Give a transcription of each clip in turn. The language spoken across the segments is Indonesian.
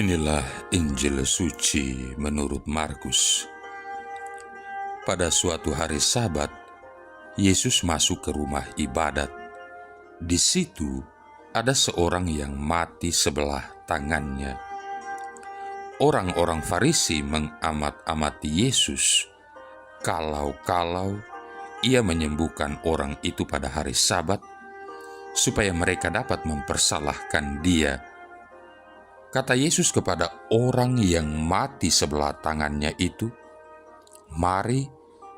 Inilah Injil suci menurut Markus. Pada suatu hari Sabat, Yesus masuk ke rumah ibadat. Di situ ada seorang yang mati sebelah tangannya. Orang-orang Farisi mengamat-amati Yesus kalau ia menyembuhkan orang itu pada hari Sabat, supaya mereka dapat mempersalahkan dia. Kata Yesus kepada orang yang mati sebelah tangannya itu, "Mari,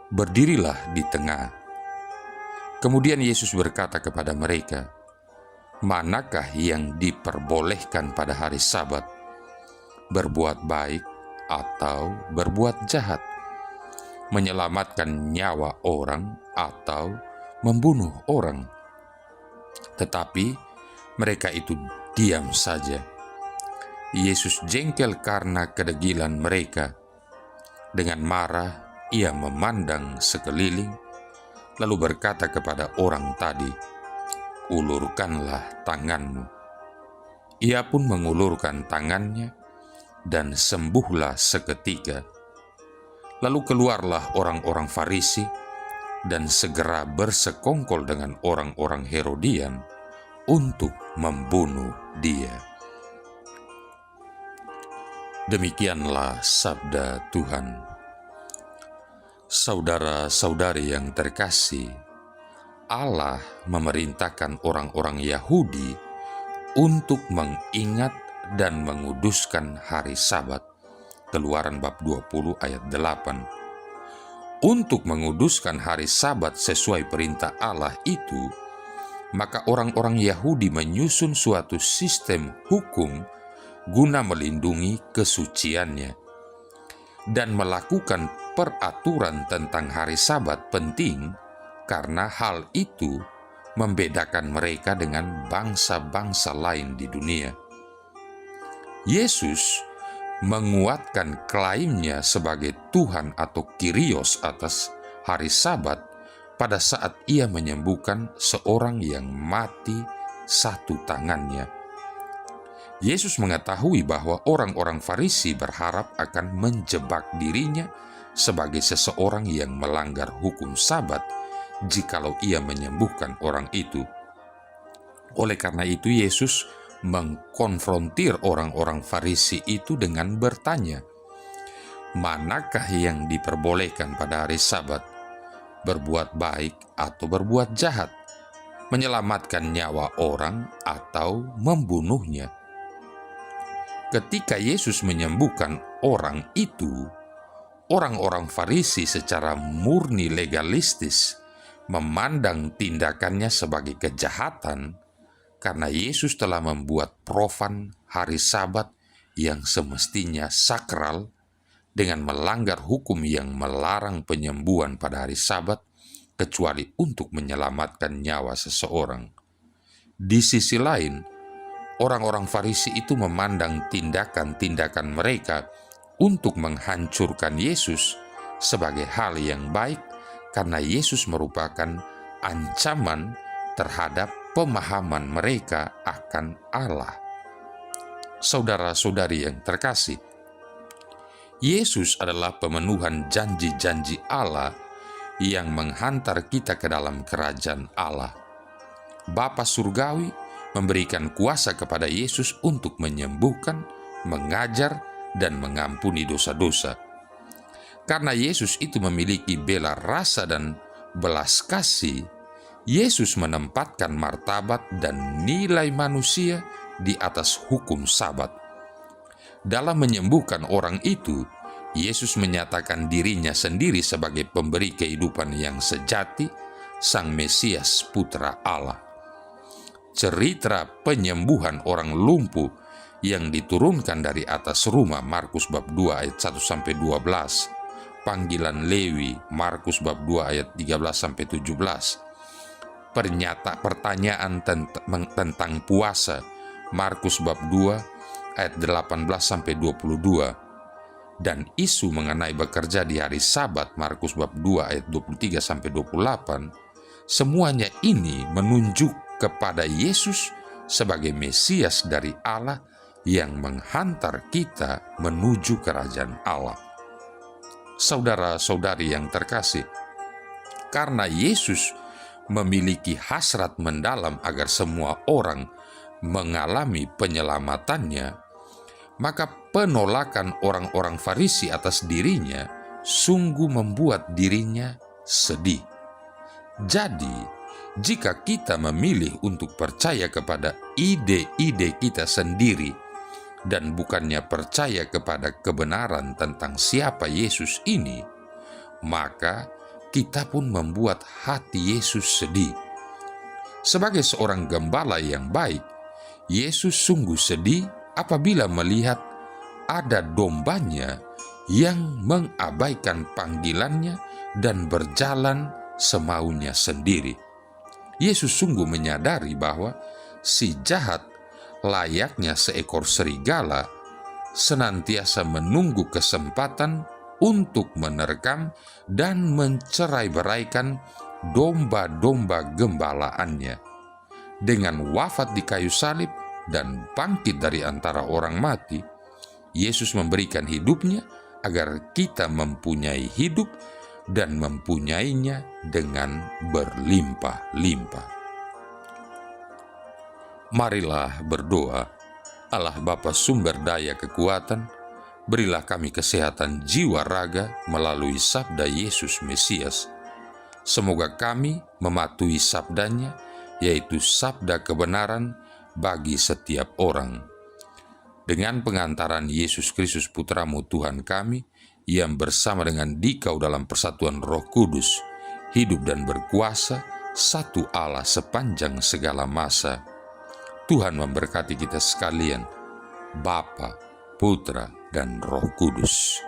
berdirilah di tengah." Kemudian Yesus berkata kepada mereka, "Manakah yang diperbolehkan pada hari Sabat? Berbuat baik atau berbuat jahat? Menyelamatkan nyawa orang atau membunuh orang?" Tetapi mereka itu diam saja. Yesus jengkel karena kedegilan mereka. Dengan marah, ia memandang sekeliling, lalu berkata kepada orang tadi, "Ulurkanlah tanganmu." Ia pun mengulurkan tangannya, dan sembuhlah seketika. Lalu keluarlah orang-orang Farisi, dan segera bersekongkol dengan orang-orang Herodian untuk membunuh dia. Demikianlah sabda Tuhan. Saudara-saudari yang terkasih, Allah memerintahkan orang-orang Yahudi untuk mengingat dan menguduskan hari Sabat. Keluaran bab 20 ayat 8. Untuk menguduskan hari Sabat sesuai perintah Allah itu, maka orang-orang Yahudi menyusun suatu sistem hukum guna melindungi kesuciannya, dan melakukan peraturan tentang hari Sabat penting karena hal itu membedakan mereka dengan bangsa-bangsa lain di dunia. Yesus menguatkan klaimnya sebagai Tuhan atau Kyrios atas hari Sabat pada saat ia menyembuhkan seorang yang mati satu tangannya. Yesus mengetahui bahwa orang-orang Farisi berharap akan menjebak dirinya sebagai seseorang yang melanggar hukum Sabat jikalau ia menyembuhkan orang itu. Oleh karena itu, Yesus mengkonfrontir orang-orang Farisi itu dengan bertanya, "Manakah yang diperbolehkan pada hari Sabat? Berbuat baik atau berbuat jahat? Menyelamatkan nyawa orang atau membunuhnya?" Ketika Yesus menyembuhkan orang itu, orang-orang Farisi secara murni legalistis memandang tindakannya sebagai kejahatan karena Yesus telah membuat profan hari Sabat yang semestinya sakral dengan melanggar hukum yang melarang penyembuhan pada hari Sabat kecuali untuk menyelamatkan nyawa seseorang. Di sisi lain, orang-orang Farisi itu memandang tindakan-tindakan mereka untuk menghancurkan Yesus sebagai hal yang baik karena Yesus merupakan ancaman terhadap pemahaman mereka akan Allah. Saudara-saudari yang terkasih, Yesus adalah pemenuhan janji-janji Allah yang menghantar kita ke dalam kerajaan Allah. Bapa Surgawi memberikan kuasa kepada Yesus untuk menyembuhkan, mengajar, dan mengampuni dosa-dosa. Karena Yesus itu memiliki bela rasa dan belas kasih, Yesus menempatkan martabat dan nilai manusia di atas hukum Sabat. Dalam menyembuhkan orang itu, Yesus menyatakan dirinya sendiri sebagai pemberi kehidupan yang sejati, Sang Mesias, Putra Allah. Cerita penyembuhan orang lumpuh yang diturunkan dari atas rumah, Markus bab 2 ayat 1-12, panggilan Lewi, Markus bab 2 ayat 13-17, pertanyaan tentang puasa, Markus bab 2 ayat 18-22, dan isu mengenai bekerja di hari Sabat, Markus bab 2 ayat 23-28, semuanya ini menunjuk kepada Yesus sebagai Mesias dari Allah yang menghantar kita menuju kerajaan Allah. Saudara-saudari yang terkasih, karena Yesus memiliki hasrat mendalam agar semua orang mengalami penyelamatannya, maka penolakan orang-orang Farisi atas dirinya sungguh membuat dirinya sedih. Jadi, jika kita memilih untuk percaya kepada ide-ide kita sendiri dan bukannya percaya kepada kebenaran tentang siapa Yesus ini, maka kita pun membuat hati Yesus sedih. Sebagai seorang gembala yang baik, Yesus sungguh sedih apabila melihat ada dombanya yang mengabaikan panggilannya dan berjalan semaunya sendiri. Yesus sungguh menyadari bahwa si jahat layaknya seekor serigala senantiasa menunggu kesempatan untuk menerkam dan mencerai-beraikan domba-domba gembalaannya. Dengan wafat di kayu salib dan bangkit dari antara orang mati, Yesus memberikan hidupnya agar kita mempunyai hidup dan mempunyainya dengan berlimpah-limpah. Marilah berdoa. Allah Bapa sumber daya kekuatan, berilah kami kesehatan jiwa raga melalui sabda Yesus Mesias. Semoga kami mematuhi sabdanya, yaitu sabda kebenaran bagi setiap orang. Dengan pengantaran Yesus Kristus Putramu Tuhan kami, yang bersama dengan Dikau dalam persatuan Roh Kudus, hidup dan berkuasa, satu Allah sepanjang segala masa. Tuhan memberkati kita sekalian, Bapa, Putra, dan Roh Kudus.